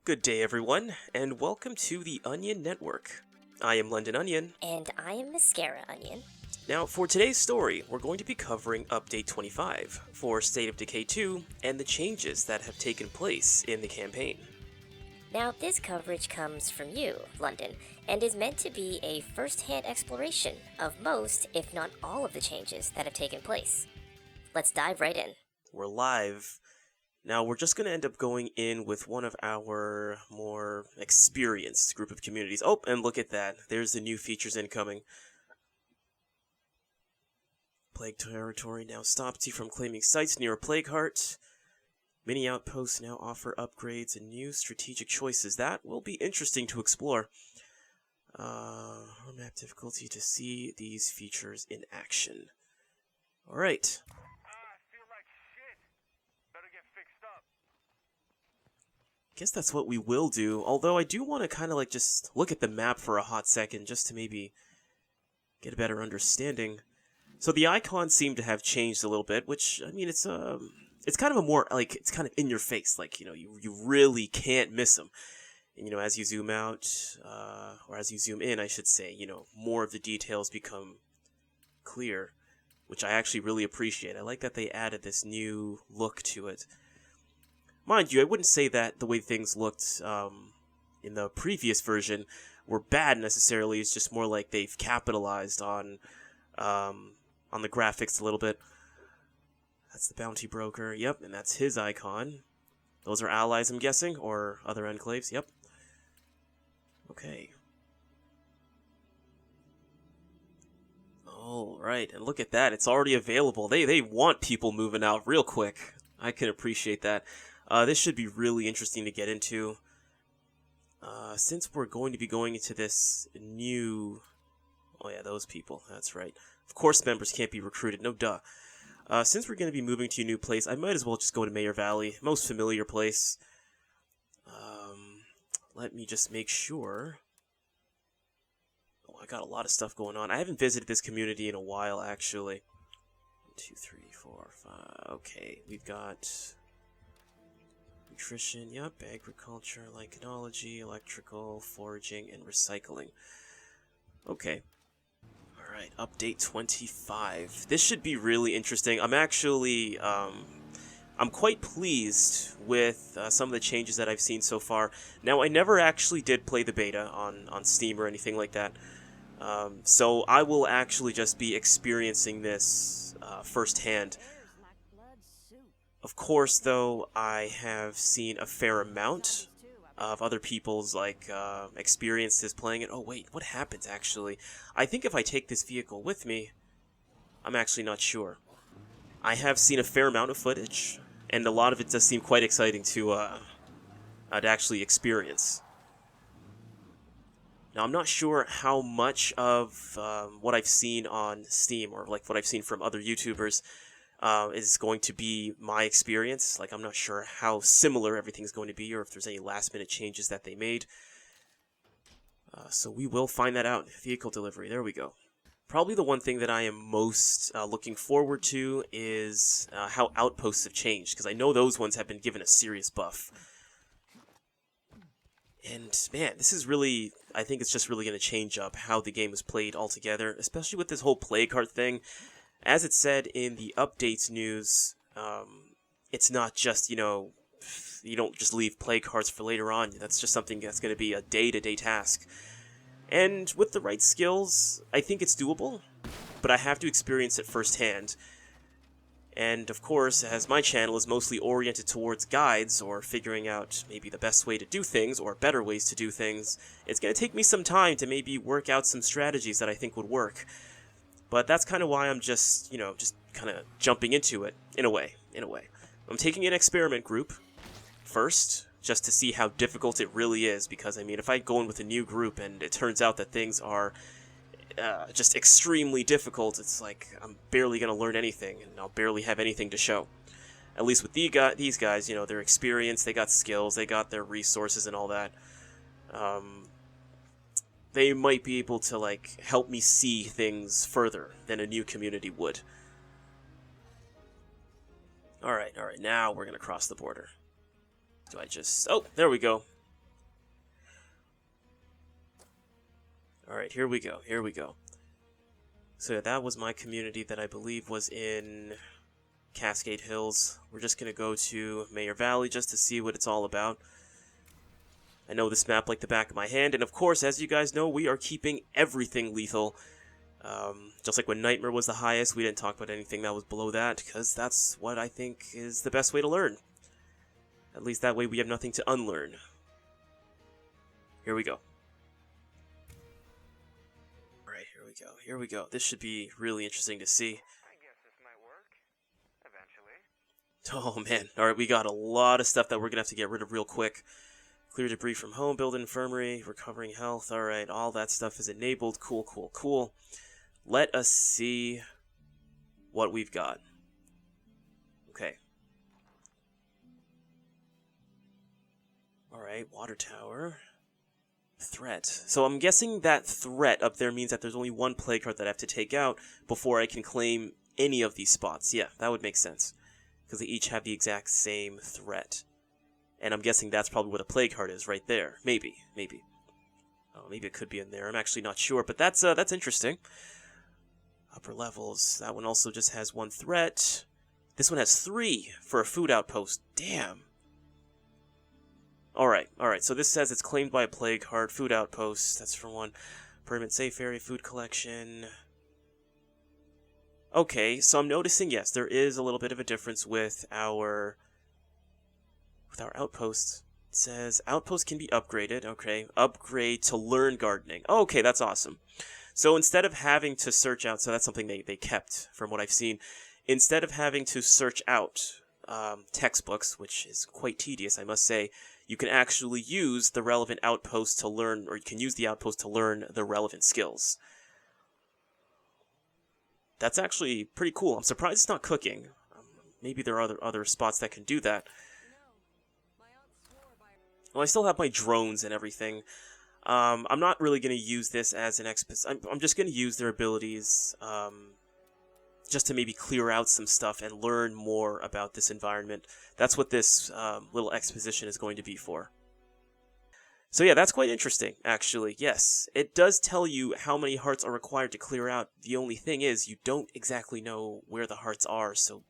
Good day, everyone, and welcome to the Onion Network. I am Londononion. And I am Mascara Onion. Now, for today's story, we're going to be covering Update 25 for State of Decay 2 and the changes that have taken place in the campaign. Now, this coverage comes from you, London, and is meant to be a first-hand exploration of most, if not all, of the changes that have taken place. Let's dive right in. We're live. Now, we're just going to end up going in with one of our more experienced group of communities. Oh, and look at that. There's the new features incoming. Plague territory now stops you from claiming sites near a plague heart. Many outposts now offer upgrades and new strategic choices. That will be interesting to explore. Map difficulty to see these features in action. Alright. Guess that's what we will do, although I do want to kind of like just look at the map for a hot second just to maybe get a better understanding. So the icons seem to have changed a little bit, which, I mean, it's kind of a more, like, it's kind of in your face, like, you really can't miss them. And, as you zoom out, or as you zoom in, I should say, more of the details become clear, which I actually really appreciate. I like that they added this new look to it. Mind you, I wouldn't say that the way things looked in the previous version were bad necessarily. It's just more like they've capitalized on the graphics a little bit. That's the bounty broker. Yep, and that's his icon. Those are allies, I'm guessing, or other enclaves. Yep. Okay. All right, and look at that. It's already available. They want people moving out real quick. I can appreciate that. This should be really interesting to get into. Since we're going to be going into this new... Oh yeah, those people. That's right. Of course members can't be recruited. No duh. Since we're going to be moving to a new place, I might as well just go to Mayor Valley. Most familiar place. Let me just make sure. Oh, I got a lot of stuff going on. I haven't visited this community in a while, actually. 1, 2, 3, 4, 5... Okay, we've got... Nutrition, yep, agriculture, lichenology, electrical, foraging, and recycling. Okay. Alright, update 25. This should be really interesting. I'm actually, I'm quite pleased with some of the changes that I've seen so far. Now, I never actually did play the beta on Steam or anything like that. So I will actually just be experiencing this firsthand. Of course, though, I have seen a fair amount of other people's, experiences playing it. Oh, wait, what happens, actually? I think if I take this vehicle with me, I'm actually not sure. I have seen a fair amount of footage, and a lot of it does seem quite exciting to actually experience. Now, I'm not sure how much of what I've seen on Steam, or, what I've seen from other YouTubers, is going to be my experience. I'm not sure how similar everything's going to be, or if there's any last-minute changes that they made. So we will find that out. Vehicle delivery, there we go. Probably the one thing that I am most looking forward to is how outposts have changed, because I know those ones have been given a serious buff. And, man, this is really... I think it's just really going to change up how the game is played altogether, especially with this whole plague heart thing. As it said in the updates news, it's not just, you don't just leave plague hearts for later on. That's just something that's going to be a day-to-day task. And with the right skills, I think it's doable, but I have to experience it firsthand. And, of course, as my channel is mostly oriented towards guides, or figuring out maybe the best way to do things, or better ways to do things, it's going to take me some time to maybe work out some strategies that I think would work. But that's kind of why I'm just, just kind of jumping into it, in a way. I'm taking an experiment group first, just to see how difficult it really is, because, I mean, if I go in with a new group and it turns out that things are just extremely difficult, it's like I'm barely going to learn anything, and I'll barely have anything to show. At least with these guys, they're experienced, they got skills, they got their resources and all that. They might be able to, help me see things further than a new community would. Alright, now we're gonna cross the border. Do I just... Oh, there we go. Alright, here we go, here we go. So yeah, that was my community that I believe was in Cascade Hills. We're just going to go to Mayor Valley just to see what it's all about. I know this map like the back of my hand, and of course, as you guys know, we are keeping everything lethal. Just like when Nightmare was the highest, we didn't talk about anything that was below that, because that's what I think is the best way to learn. At least that way we have nothing to unlearn. Here we go. Alright, here we go, here we go. This should be really interesting to see. I guess this might work, eventually. Oh man, alright, we got a lot of stuff that we're gonna have to get rid of real quick. Clear debris from home, build an infirmary, recovering health, alright, all that stuff is enabled, cool, cool, cool. Let us see what we've got. Okay. Alright, water tower. Threat. So I'm guessing that threat up there means that there's only one plague card that I have to take out before I can claim any of these spots. Yeah, that would make sense. Because they each have the exact same threat. And I'm guessing that's probably what a plague card is right there. Maybe, maybe. Oh, maybe it could be in there. I'm actually not sure, but that's interesting. Upper levels. That one also just has one threat. This one has 3 for a food outpost. Damn. Alright, so this says it's claimed by a plague card, food outpost, that's for one. Permanent safe area, food collection. Okay, so I'm noticing, yes, there is a little bit of a difference with our outposts. It says outposts can be upgraded, okay. Upgrade to learn gardening. Okay, that's awesome. So instead of having to search out, so that's something they kept from what I've seen. Instead of having to search out textbooks, which is quite tedious, I must say, you can actually use the relevant outpost to learn, or you can use the outpost to learn the relevant skills. That's actually pretty cool. I'm surprised it's not cooking. Maybe there are other spots that can do that. Well, I still have my drones and everything. I'm not really going to use this as an I'm just going to use their abilities just to maybe clear out some stuff and learn more about this environment. That's what this little exposition is going to be for. So yeah, that's quite interesting, actually. Yes, it does tell you how many hearts are required to clear out. The only thing is, you don't exactly know where the hearts are, so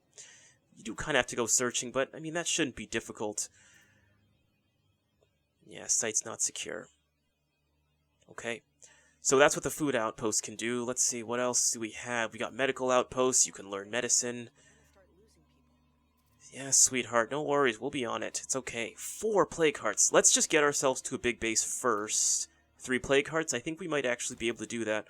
you do kind of have to go searching, but, I mean, that shouldn't be difficult. Yeah, site's not secure. Okay. So that's what the food outpost can do. Let's see, what else do we have? We got medical outposts. You can learn medicine. Yeah, sweetheart, no worries. We'll be on it. It's okay. 4 plague hearts. Let's just get ourselves to a big base first. 3 plague hearts. I think we might actually be able to do that.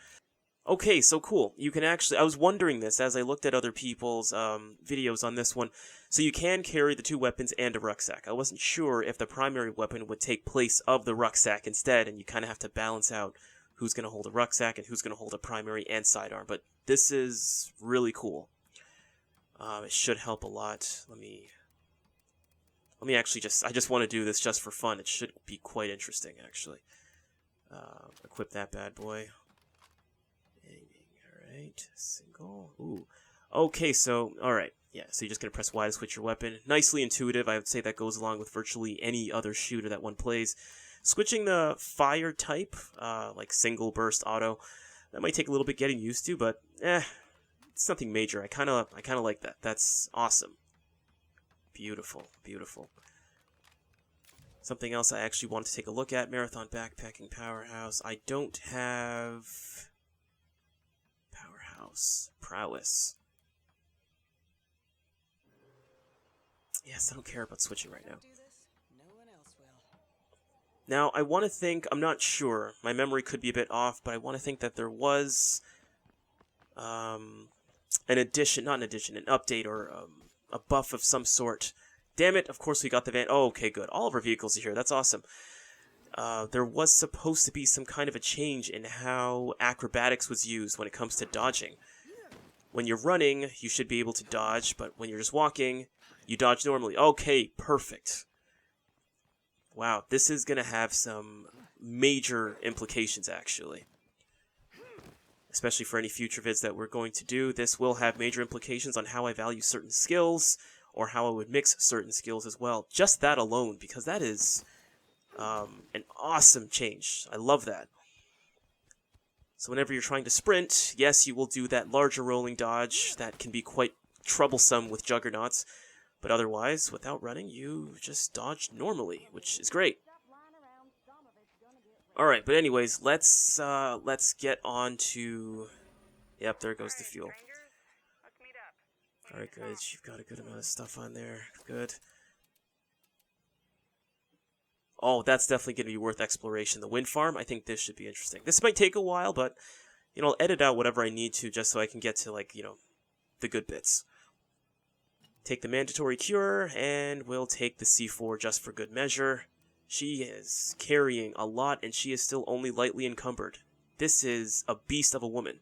Okay, so cool. You can actually... I was wondering this as I looked at other people's videos on this one. So you can carry the 2 weapons and a rucksack. I wasn't sure if the primary weapon would take place of the rucksack instead, and you kind of have to balance out who's going to hold a rucksack and who's going to hold a primary and sidearm. But this is really cool. It should help a lot. Let me actually I just want to do this just for fun. It should be quite interesting, actually. Equip that bad boy. Alright, single. Ooh. Okay, so, alright. Yeah, so you're just going to press Y to switch your weapon. Nicely intuitive. I would say that goes along with virtually any other shooter that one plays. Switching the fire type, like single burst auto, that might take a little bit getting used to, but it's nothing major. I kind of like that. That's awesome. Beautiful, beautiful. Something else I actually wanted to take a look at, Marathon Backpacking Powerhouse. I don't have Powerhouse Prowess. Yes, I don't care about switching right now. Now, I want to think, I'm not sure, my memory could be a bit off, but I want to think that there was an update or a buff of some sort. Damn it, of course we got the van. Oh, okay, good. All of our vehicles are here. That's awesome. There was supposed to be some kind of a change in how acrobatics was used when it comes to dodging. When you're running, you should be able to dodge, but when you're just walking, you dodge normally. Okay, perfect. Wow, this is going to have some major implications, actually. Especially for any future vids that we're going to do. This will have major implications on how I value certain skills, or how I would mix certain skills as well. Just that alone, because that is an awesome change. I love that. So whenever you're trying to sprint, yes, you will do that larger rolling dodge that can be quite troublesome with juggernauts, but otherwise, without running, you just dodge normally, which is great. Alright, but anyways, let's get on to... Yep, there goes the fuel. Alright, good. You've got a good amount of stuff on there. Good. Oh, that's definitely going to be worth exploration. The wind farm, I think this should be interesting. This might take a while, but, you know, I'll edit out whatever I need to just so I can get to, like, you know, the good bits. Take the mandatory cure, and we'll take the C4 just for good measure. She is carrying a lot, and she is still only lightly encumbered. This is a beast of a woman.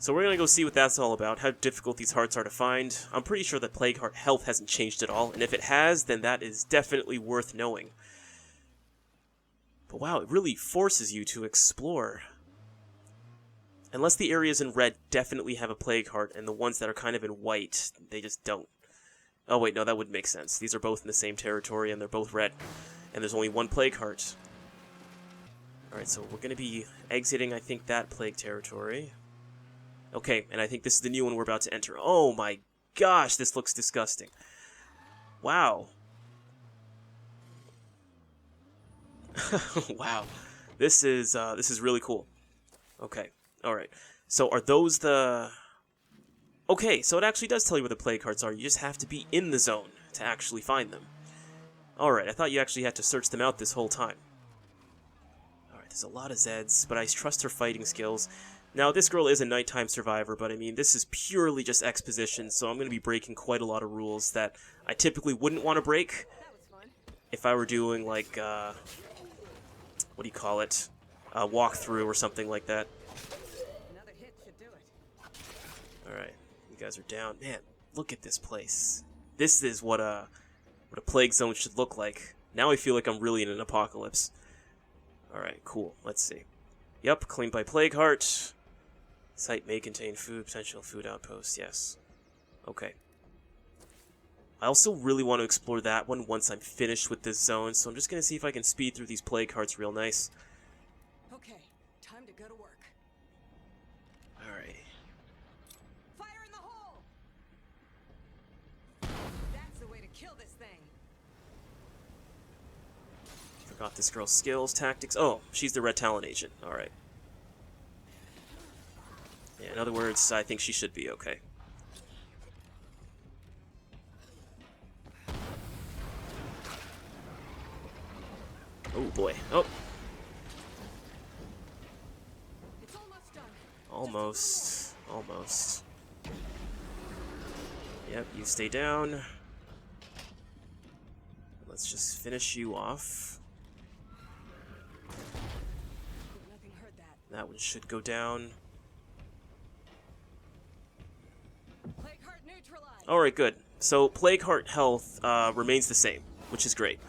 So we're going to go see what that's all about, how difficult these hearts are to find. I'm pretty sure that Plague Heart health hasn't changed at all, and if it has, then that is definitely worth knowing. But wow, it really forces you to explore. Unless the areas in red definitely have a Plague Heart, and the ones that are kind of in white, they just don't. Oh wait, no, that would make sense. These are both in the same territory, and they're both red. And there's only one Plague Heart. Alright, so we're going to be exiting, I think, that Plague territory. Okay, and I think this is the new one we're about to enter. Oh my gosh, this looks disgusting. Wow. Wow. This is really cool. Okay, alright. So are those the... Okay, so it actually does tell you where the Plague Hearts are. You just have to be in the zone to actually find them. Alright, I thought you actually had to search them out this whole time. Alright, there's a lot of Zeds, but I trust her fighting skills. Now, this girl is a nighttime survivor, but I mean, this is purely just exposition, so I'm going to be breaking quite a lot of rules that I typically wouldn't want to break if I were doing, like, what do you call it? A walkthrough or something like that. Alright, you guys are down. Man, look at this place. This is what a plague zone should look like. Now I feel like I'm really in an apocalypse. Alright, cool. Let's see. Yep, claimed by Plague Heart. Site may contain food, potential food outposts, yes. Okay. I also really want to explore that one once I'm finished with this zone, so I'm just going to see if I can speed through these Plague Hearts real nice. Okay, time to go to work. Alright. Fire in the hole! That's the way to kill this thing. Forgot this girl's skills, tactics. Oh, she's the Red Talon agent. Alright. Yeah, in other words, I think she should be okay. Oh boy. Oh. It's almost done. Almost. Almost. Yep, you stay down. Let's just finish you off. Nothing hurt that. That one should go down. Plague Heart neutralized. Alright, good. So, Plague Heart health remains the same, which is great.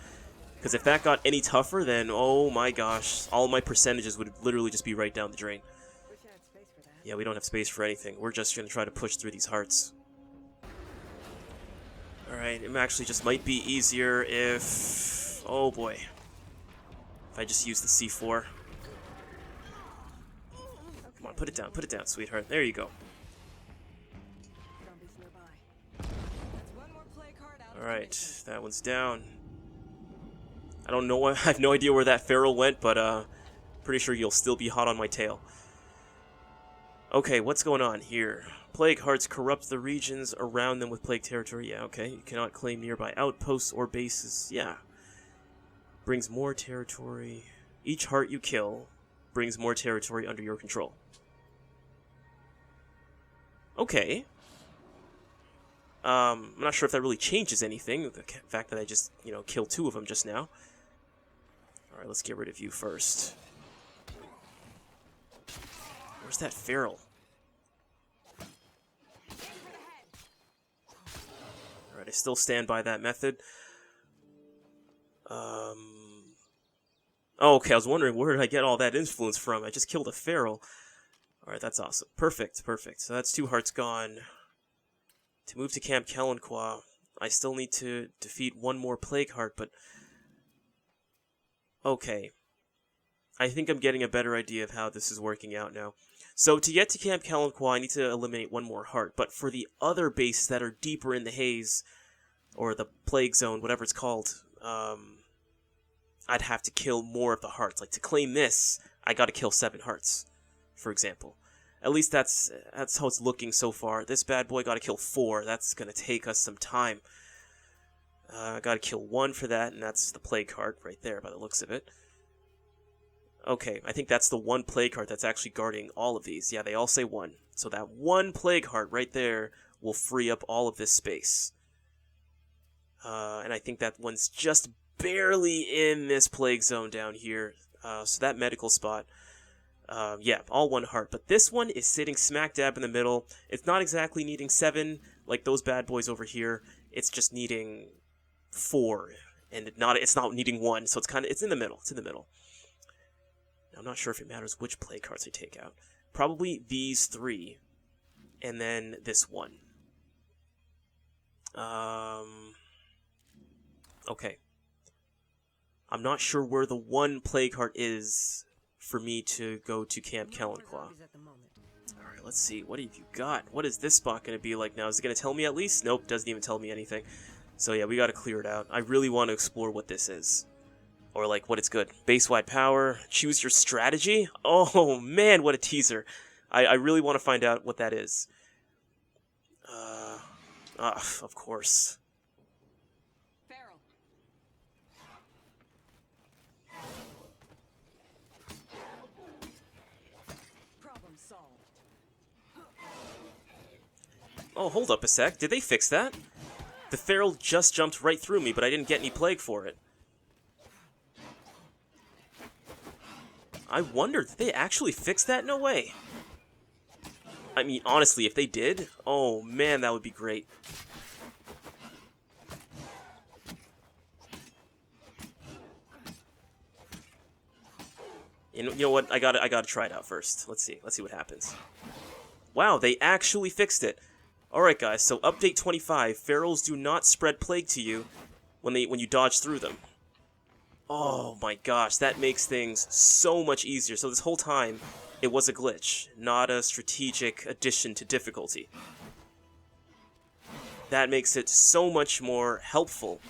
Because if that got any tougher, then, oh my gosh, all my percentages would literally just be right down the drain. Wish I had space for that. Yeah, we don't have space for anything. We're just going to try to push through these hearts. Alright, it actually just might be easier if... Oh boy. If I just use the C4. Come on, put it down, sweetheart. There you go. Zombies nearby. That's one more Plague Heart out. Alright, that one's down. I don't know, I have no idea where that feral went, but pretty sure you'll still be hot on my tail. Okay, what's going on here? Plague Hearts corrupt the regions around them with plague territory. Yeah, okay. You cannot claim nearby outposts or bases. Yeah. Brings more territory. Each heart you kill brings more territory under your control. Okay. I'm not sure if that really changes anything, the fact that I just, you know, killed 2 of them just now. Alright, let's get rid of you first. Where's that feral? Alright, I still stand by that method. Oh, okay, I was wondering where did I get all that influence from? I just killed a feral. Alright, that's awesome. Perfect, perfect. So that's 2 hearts gone. To move to Camp Kelenqua, I still need to defeat 1 more Plague Heart, but... Okay. I think I'm getting a better idea of how this is working out now. So to get to Camp Kalanqua, I need to eliminate one more heart. But for the other bases that are deeper in the haze, or the plague zone, whatever it's called, I'd have to kill more of the hearts. Like, to claim this, I gotta kill 7 hearts, for example. At least that's how it's looking so far. This bad boy gotta kill 4. That's gonna take us some time. I gotta kill 1 for that, and that's the plague heart right there by the looks of it. Okay, I think that's the 1 plague heart that's actually guarding all of these. Yeah, they all say 1. So that 1 plague heart right there will free up all of this space. And I think that one's just barely in this plague zone down here. So that medical spot, yeah, all 1 heart. But this one is sitting smack dab in the middle. It's not exactly needing 7 like those bad boys over here. It's just needing 4, and it's not needing 1. So it's in the middle. It's in the middle. Now, I'm not sure if it matters which plague cards I take out. Probably these 3, and then this 1. Okay. I'm not sure where the 1 plague heart is for me to go to Camp Kalanqua. Alright, let's see. What have you got? What is this spot going to be like now? Is it going to tell me at least? Nope, doesn't even tell me anything. So yeah, we got to clear it out. I really want to explore what this is. Or like, what it's good. Base-wide power. Choose your strategy? Oh man, what a teaser. I really want to find out what that is. Of course. Oh, hold up a sec. Did they fix that? The feral just jumped right through me, but I didn't get any plague for it. I wondered, did they actually fix that? No way. I mean, honestly, if they did, oh man, that would be great. You know what? I gotta try it out first. Let's see what happens. Wow, they actually fixed it. Alright guys, so update 25, ferals do not spread plague to you when you dodge through them. Oh my gosh, that makes things so much easier. So this whole time, it was a glitch, not a strategic addition to difficulty. That makes it so much more helpful.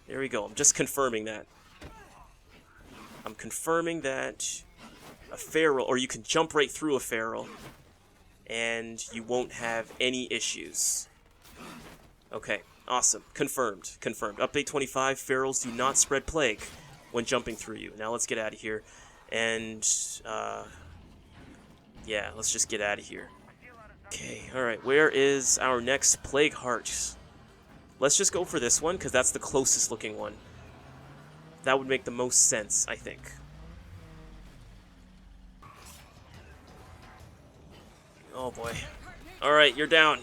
There we go, I'm just confirming that. I'm confirming that a feral, or you can jump right through a feral, and you won't have any issues. Okay, awesome. Confirmed. Update 25, ferals do not spread plague when jumping through you. Now let's get out of here. And, yeah, let's just get out of here. Okay, alright, where is our next plague heart? Let's just go for this one, because that's the closest looking one. That would make the most sense, I think. Oh boy. Alright, you're down.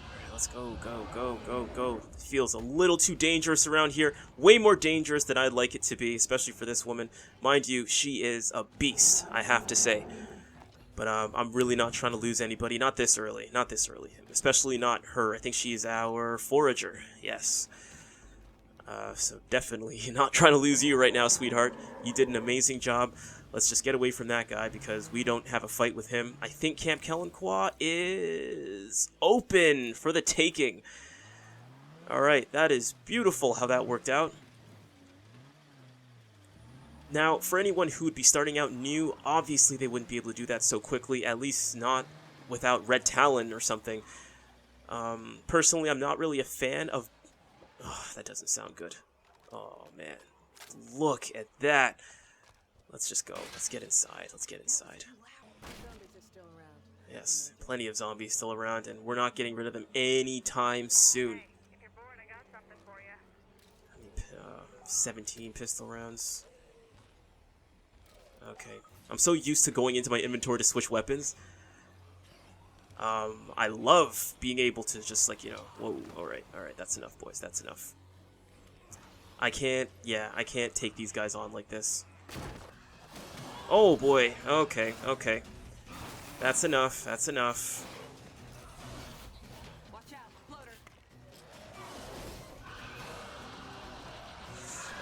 Alright, let's go. It feels a little too dangerous around here. Way more dangerous than I'd like it to be, especially for this woman. Mind you, she is a beast, I have to say. But I'm really not trying to lose anybody. Not this early. Especially not her. I think she is our forager. Yes. So definitely not trying to lose you right now, sweetheart. You did an amazing job. Let's just get away from that guy because we don't have a fight with him. I think Camp Kalanqua is open for the taking. Alright, that is beautiful how that worked out. Now, for anyone who would be starting out new, obviously they wouldn't be able to do that so quickly, at least not without Red Talon or something. Personally, I'm not really a fan of... Oh, that doesn't sound good. Oh, man. Look at that. Let's just go. Let's get inside. Yes, plenty of zombies still around, and we're not getting rid of them anytime soon. If you're bored, I got something for you. 17 pistol rounds. Okay. I'm so used to going into my inventory to switch weapons. I love being able to just, like, you know... Whoa, alright, that's enough, boys, that's enough. I can't take these guys on like this. Oh, boy, okay. That's enough. Watch out, floater.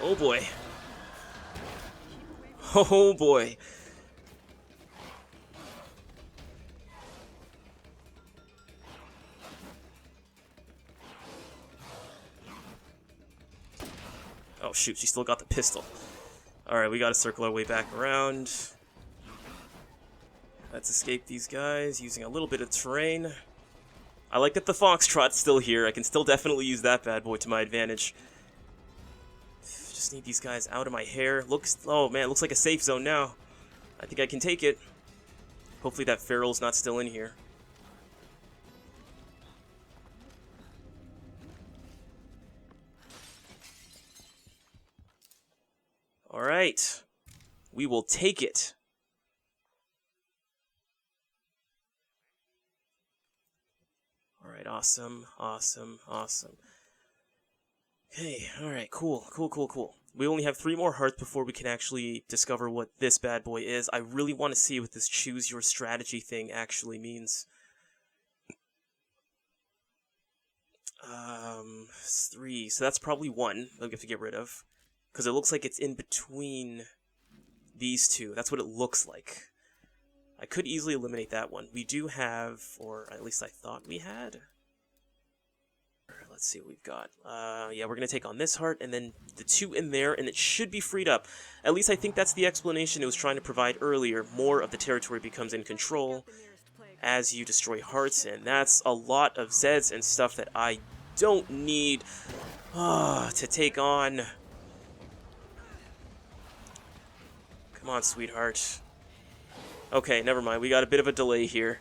Oh boy. Oh boy. Oh shoot, she still got the pistol. Alright, we gotta circle our way back around. Let's escape these guys using a little bit of terrain. I like that the Foxtrot's still here. I can still definitely use that bad boy to my advantage. Just need these guys out of my hair. Oh man, looks like a safe zone now. I think I can take it. Hopefully that Feral's not still in here. Alright. We will take it. Alright, awesome, awesome, awesome. Okay, alright, cool. We only have 3 more hearts before we can actually discover what this bad boy is. I really want to see what this choose your strategy thing actually means. 3, so that's probably 1 that we have to get rid of. Because it looks like it's in between these two. That's what it looks like. I could easily eliminate that one. We do have, or at least I thought we had. Let's see what we've got. Yeah, we're going to take on this heart, and then the 2 in there, and it should be freed up. At least I think that's the explanation it was trying to provide earlier. More of the territory becomes in control as you destroy hearts, and that's a lot of Zeds and stuff that I don't need to take on. Come on, sweetheart. Okay, never mind. We got a bit of a delay here.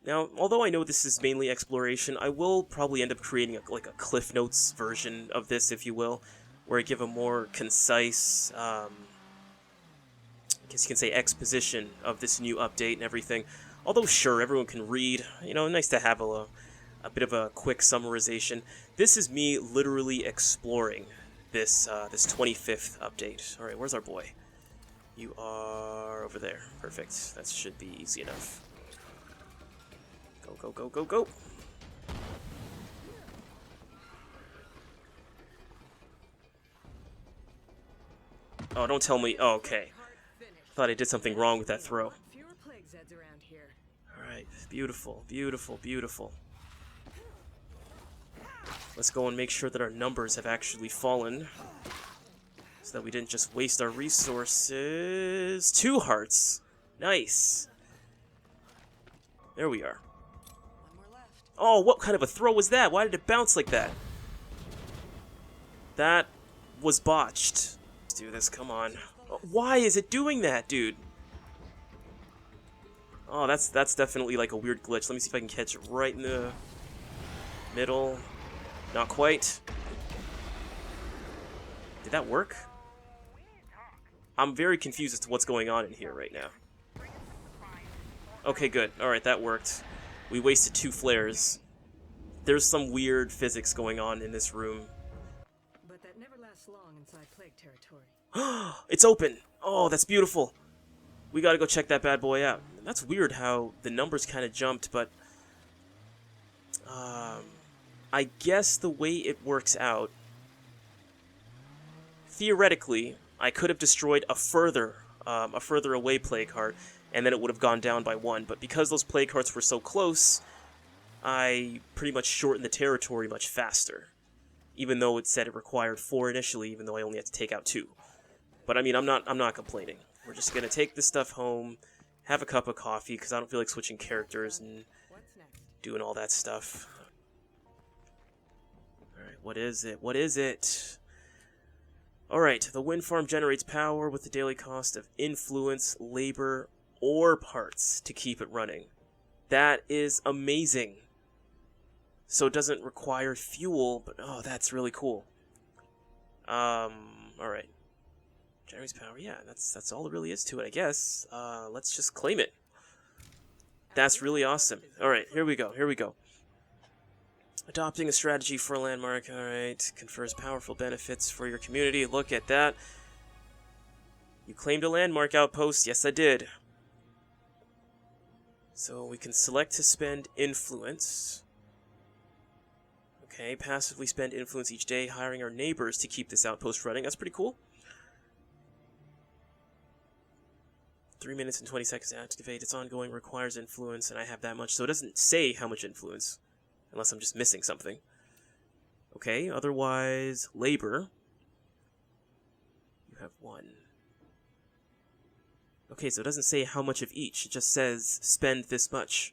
Now, although I know this is mainly exploration, I will probably end up creating a Cliff Notes version of this, if you will, where I give a more concise, I guess you can say exposition of this new update and everything. Although, sure, everyone can read. You know, nice to have a bit of a quick summarization. This is me literally exploring this 25th update. All right, where's our boy? You are over there. Perfect. That should be easy enough. Go, go, go, go, go. Oh, don't tell me. Oh, okay. Thought I did something wrong with that throw. Alright, beautiful, beautiful, beautiful. Let's go and make sure that our numbers have actually fallen, so that we didn't just waste our resources. 2 hearts. Nice. There we are. Oh, what kind of a throw was that? Why did it bounce like that? That was botched. Let's do this, come on. Oh, why is it doing that, dude? Oh, that's definitely like a weird glitch. Let me see if I can catch it right in the middle. Not quite. Did that work? I'm very confused as to what's going on in here right now. Okay, good. Alright, that worked. We wasted 2 flares. There's some weird physics going on in this room. But that never lasts long inside plague territory. It's open! Oh, that's beautiful. We gotta go check that bad boy out. That's weird how the numbers kind of jumped, but I guess the way it works out, theoretically, I could have destroyed a further away plague heart, and then it would have gone down by 1. But because those plague hearts were so close, I pretty much shortened the territory much faster. Even though it said it required 4 initially, even though I only had to take out 2. But I mean, I'm not complaining. We're just gonna take this stuff home, have a cup of coffee, because I don't feel like switching characters and doing all that stuff. Alright, what is it? What is it? Alright, the wind farm generates power with the daily cost of influence, labor, or parts to keep it running. That is amazing. So it doesn't require fuel, but oh, that's really cool. Alright. Generates power, yeah, that's all there really is to it, I guess. Let's just claim it. That's really awesome. Alright, here we go. Adopting a strategy for a landmark, alright. Confers powerful benefits for your community. Look at that. You claimed a landmark outpost. Yes, I did. So we can select to spend influence. Okay, passively spend influence each day hiring our neighbors to keep this outpost running. That's pretty cool. 3 minutes and 20 seconds to activate. It's ongoing, requires influence, and I have that much. So it doesn't say how much influence, unless I'm just missing something. Okay, otherwise, labor. You have 1. Okay, so it doesn't say how much of each. It just says spend this much.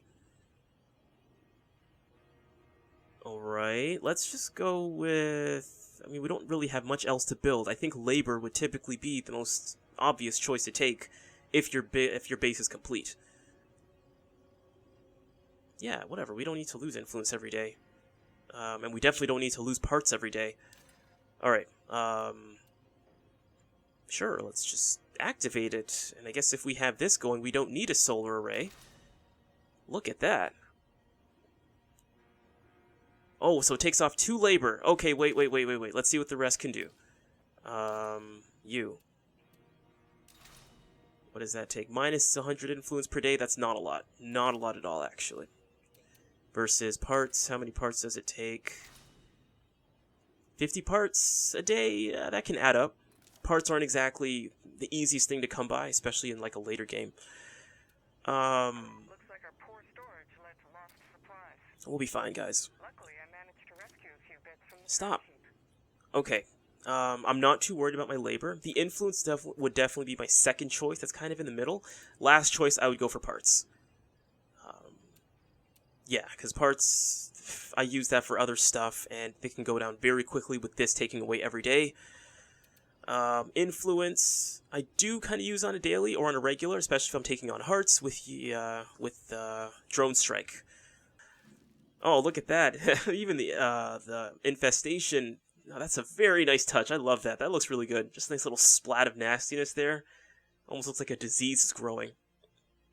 Alright, let's just go with... I mean, we don't really have much else to build. I think labor would typically be the most obvious choice to take if your base is complete. Yeah, whatever. We don't need to lose influence every day. And we definitely don't need to lose parts every day. Alright, sure, let's just activate it. And I guess if we have this going, we don't need a solar array. Look at that. Oh, so it takes off 2 labor. Okay, wait. Let's see what the rest can do. You. What does that take? Minus 100 influence per day? That's not a lot. Not a lot at all, actually. Versus parts. How many parts does it take? 50 parts a day? That can add up. Parts aren't exactly the easiest thing to come by, especially in like a later game. Looks like our poor storage led to lost supplies. We'll be fine, guys. Luckily, I managed to rescue a few bits from the Stop. trash heap. Okay. I'm not too worried about my labor. The influence would definitely be my second choice. That's kind of in the middle. Last choice, I would go for parts. Yeah, because parts, I use that for other stuff, and they can go down very quickly with this taking away every day. Influence, I do kind of use on a daily or on a regular, especially if I'm taking on hearts with drone strike. Oh, look at that! Even the infestation. Oh, that's a very nice touch. I love that. That looks really good. Just a nice little splat of nastiness there. Almost looks like a disease is growing.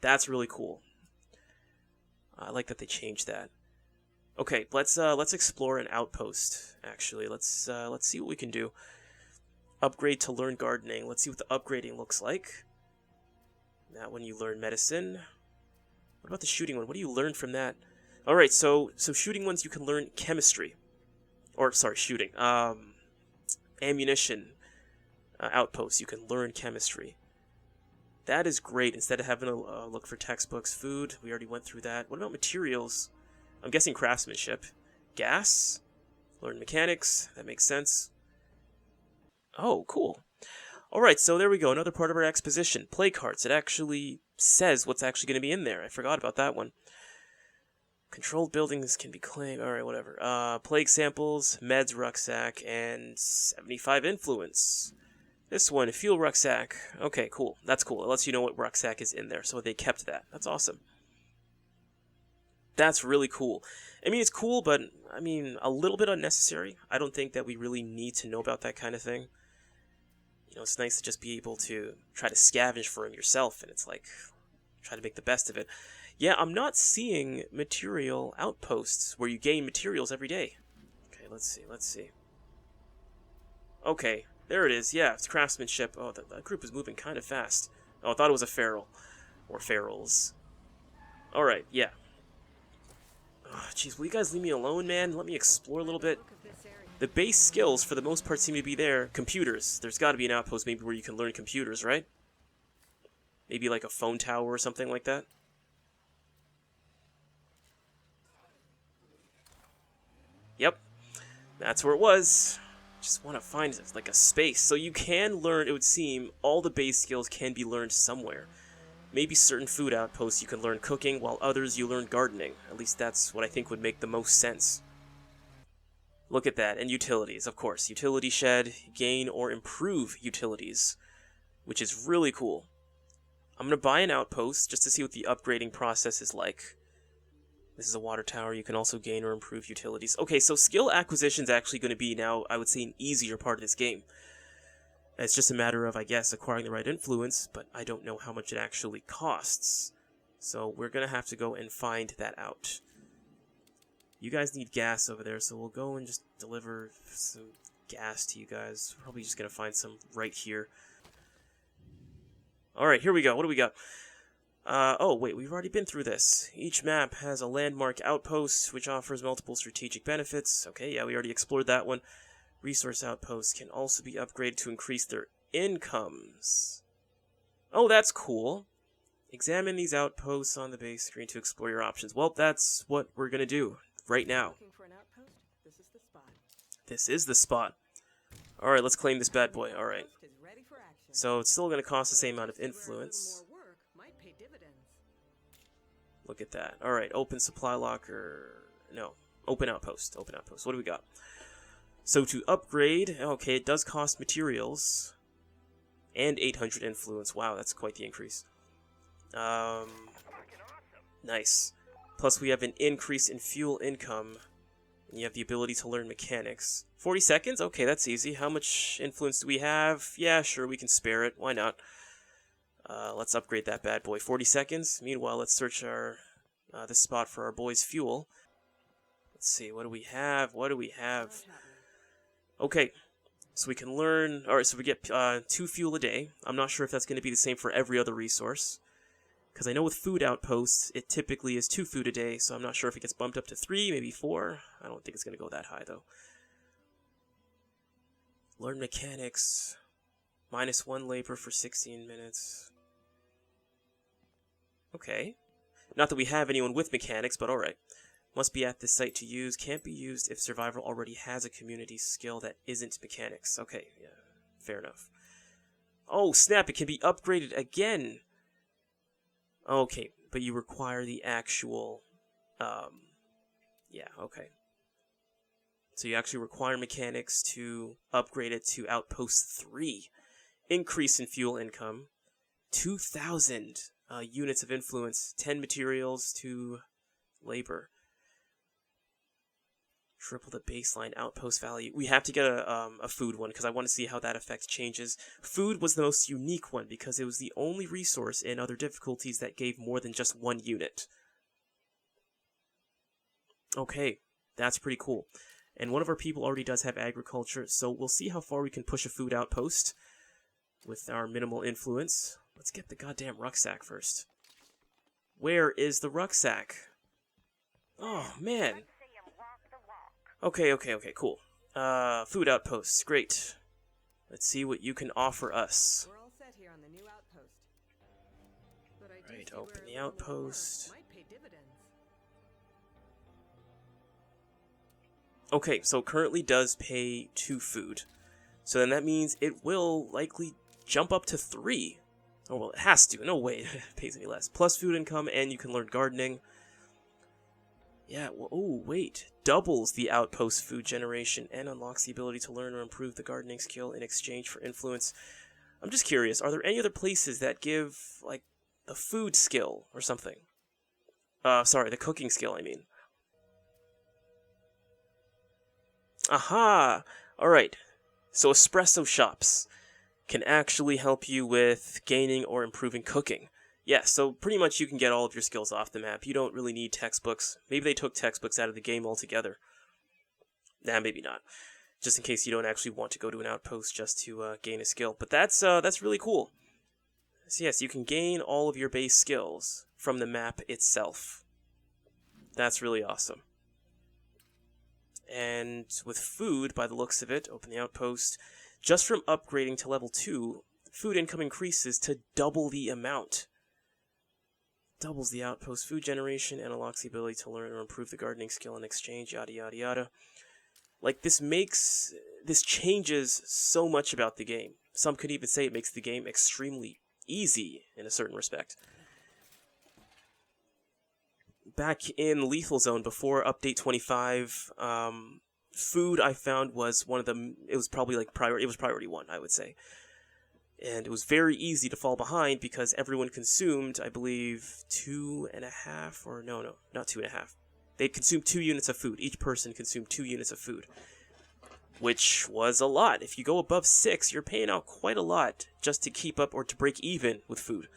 That's really cool. I like that they changed that. Okay, let's explore an outpost. Actually, let's see what we can do. Upgrade to learn gardening. Let's see what the upgrading looks like. That one you learn medicine. What about the shooting one? What do you learn from that? All right, so shooting ones you can learn chemistry. Or, sorry, shooting. Ammunition. Outposts, you can learn chemistry. That is great. Instead of having to look for textbooks, food, we already went through that. What about materials? I'm guessing craftsmanship. Gas? Learn mechanics. That makes sense. Oh, cool. Alright, so there we go. Another part of our exposition. Play cards. It actually says what's actually going to be in there. I forgot about that one. Controlled buildings can be claimed. Alright, whatever. Plague samples, meds rucksack, and 75 influence. This one, fuel rucksack. Okay, cool. That's cool. It lets you know what rucksack is in there, so they kept that. That's awesome. That's really cool. I mean, it's cool, but, I mean, a little bit unnecessary. I don't think that we really need to know about that kind of thing. You know, it's nice to just be able to try to scavenge for them yourself, and it's like, try to make the best of it. Yeah, I'm not seeing material outposts where you gain materials every day. Okay, let's see. Okay, there it is. Yeah, it's craftsmanship. Oh, the group is moving kind of fast. Oh, I thought it was a feral. Or ferals. Alright, yeah. Oh, jeez, will you guys leave me alone, man? Let me explore a little bit. The base skills, for the most part, seem to be there. Computers. There's got to be an outpost maybe where you can learn computers, right? Maybe like a phone tower or something like that. Yep. That's where it was. Just want to find like a space. So you can learn, it would seem, all the base skills can be learned somewhere. Maybe certain food outposts you can learn cooking, while others you learn gardening. At least that's what I think would make the most sense. Look at that. And utilities, of course. Utility shed, gain or improve utilities, which is really cool. I'm going to buy an outpost just to see what the upgrading process is like. This is a water tower. You can also gain or improve utilities. Okay, so skill acquisition is actually going to be now, I would say, an easier part of this game. It's just a matter of, I guess, acquiring the right influence, but I don't know how much it actually costs. So we're going to have to go and find that out. You guys need gas over there, so we'll go and just deliver some gas to you guys. We're probably just going to find some right here. Alright, here we go. What do we got? Oh, wait, we've already been through this. Each map has a landmark outpost, which offers multiple strategic benefits. Okay, yeah, we already explored that one. Resource outposts can also be upgraded to increase their incomes. Oh, that's cool. Examine these outposts on the base screen to explore your options. Well, that's what we're going to do right now. Looking for an outpost? This is the spot. This is the spot. Alright, let's claim this bad boy. Alright. Outpost is ready for action. So it's still going to cost the But same amount of outposts where a little influence. more work might pay dividends. Look at that. Alright, open supply locker. No, open outpost. Open outpost. What do we got? So to upgrade, okay, it does cost materials. And 800 influence. Wow, that's quite the increase. Nice. Plus we have an increase in fuel income. And you have the ability to learn mechanics. 40 seconds? Okay, that's easy. How much influence do we have? Yeah, sure, we can spare it. Why not? Let's upgrade that bad boy. 40 seconds. Meanwhile, let's search our this spot for our boy's fuel. Let's see, what do we have? What do we have? Okay, so we can learn... Alright, so we get 2 fuel a day. I'm not sure if that's going to be the same for every other resource. Because I know with food outposts, it typically is 2 food a day, so I'm not sure if it gets bumped up to 3, maybe 4. I don't think it's going to go that high, though. Learn mechanics. -1 labor for 16 minutes. Okay. Not that we have anyone with mechanics, but alright. Must be at this site to use. Can't be used if survival already has a community skill that isn't mechanics. Okay, yeah. Fair enough. Oh, snap, it can be upgraded again! Okay, but you require the actual... yeah, okay. So you actually require mechanics to upgrade it to Outpost 3. Increase in fuel income. 2,000 units of influence. 10 materials to labor. Triple the baseline outpost value. We have to get a food one, because I want to see how that effect changes. Food was the most unique one, because it was the only resource in other difficulties that gave more than just 1 unit. Okay, that's pretty cool. And one of our people already does have agriculture, so we'll see how far we can push a food outpost with our minimal influence. Let's get the goddamn rucksack first. Where is the rucksack? Oh, man. Okay, cool. Food outposts, great. Let's see what you can offer us. We're all set here on the new outpost. But I do Right, see open where a the little more work outpost. might pay dividends. Okay, so currently does pay 2 food. So then that means it will likely jump up to 3. Oh, well, it has to. No way, it pays any less. Plus food income, and you can learn gardening. Yeah, well, oh, wait. Doubles the outpost food generation and unlocks the ability to learn or improve the gardening skill in exchange for influence. I'm just curious, are there any other places that give, like, the food skill or something? Sorry, the cooking skill, I mean. Aha! Alright, so espresso shops can actually help you with gaining or improving cooking. Yeah, so pretty much you can get all of your skills off the map. You don't really need textbooks. Maybe they took textbooks out of the game altogether. Nah, maybe not. Just in case you don't actually want to go to an outpost just to gain a skill. But that's really cool. So yes, you can gain all of your base skills from the map itself. That's really awesome. And with food, by the looks of it, open the outpost. Just from upgrading to level 2, food income increases to double the amount. Doubles the outpost food generation and unlocks the ability to learn or improve the gardening skill in exchange, yada yada yada. Like, this changes so much about the game. Some could even say it makes the game extremely easy in a certain respect. Back in Lethal Zone, before Update 25, food I found was one of them. It was probably like it was priority 1, I would say. And it was very easy to fall behind because everyone consumed, I believe, 2.5, or no, not 2.5. They consumed 2 units of food. Each person consumed 2 units of food, which was a lot. If you go above 6, you're paying out quite a lot just to keep up or to break even with food,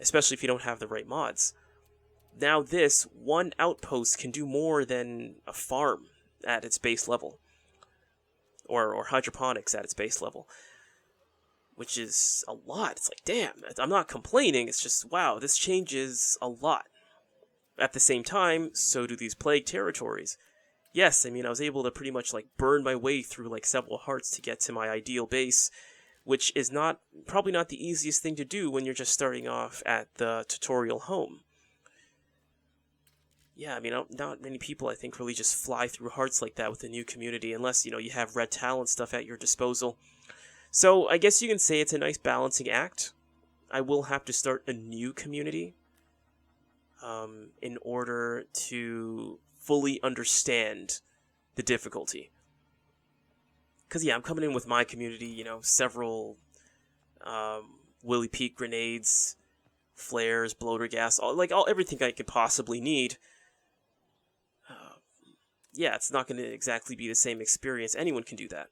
especially if you don't have the right mods. Now this, one outpost can do more than a farm at its base level, or hydroponics at its base level. which is a lot. It's like, damn, I'm not complaining, it's just, wow, this changes a lot. At the same time, so do these plague territories. Yes, I mean, I was able to pretty much, like, burn my way through, like, several hearts to get to my ideal base, which is probably not the easiest thing to do when you're just starting off at the tutorial home. Yeah, I mean, not many people, I think, really just fly through hearts like that with a new community, unless, you have red talent stuff at your disposal. So, I guess you can say it's a nice balancing act. I will have to start a new community in order to fully understand the difficulty. Because, yeah, I'm coming in with my community, several Willy Peak grenades, flares, bloater gas, everything I could possibly need. Yeah, it's not going to exactly be the same experience. Anyone can do that.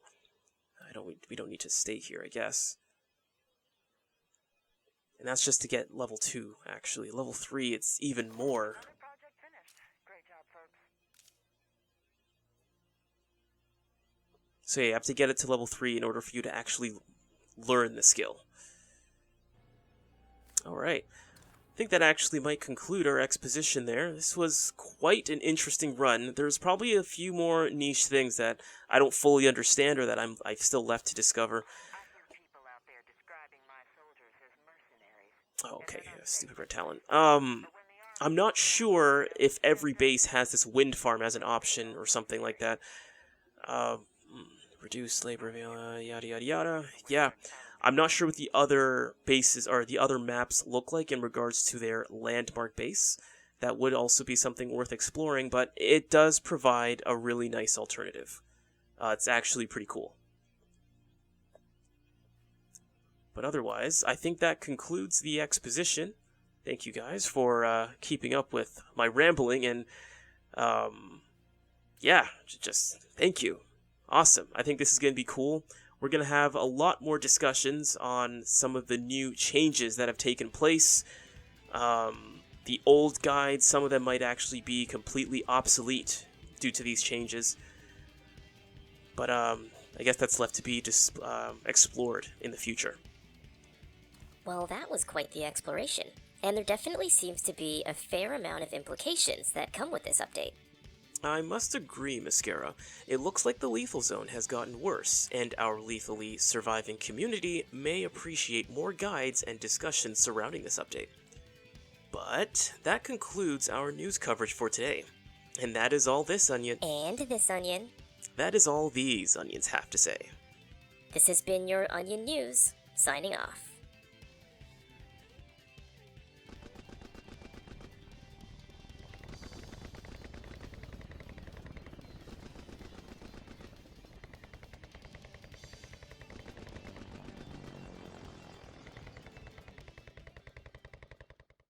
We don't need to stay here, I guess. And that's just to get level 2, actually. Level 3, it's even more. Another project finished. Great job, folks. So yeah, you have to get it to level 3 in order for you to actually learn the skill. Alright. I think that actually might conclude our exposition there. This was quite an interesting run. There's probably a few more niche things that I don't fully understand or that I've still left to discover. I hear people out there describing my soldiers as mercenaries. Oh, okay, stupid red talent. I'm not sure if every base has this wind farm as an option or something like that. Reduce labor, yada yada yada. Yeah, I'm not sure what the other bases or the other maps look like in regards to their landmark base. That would also be something worth exploring, but it does provide a really nice alternative. It's actually pretty cool. But otherwise, I think that concludes the exposition. Thank you guys for keeping up with my rambling, and yeah, just thank you. Awesome. I think this is going to be cool. We're going to have a lot more discussions on some of the new changes that have taken place. The old guides, some of them might actually be completely obsolete due to these changes. But I guess that's left to be explored in the future. Well, that was quite the exploration, and there definitely seems to be a fair amount of implications that come with this update. I must agree, Mascara. It looks like the lethal zone has gotten worse, and our lethally surviving community may appreciate more guides and discussions surrounding this update. But that concludes our news coverage for today. And that is all this onion. And this onion. That is all these onions have to say. This has been your Onion News, signing off.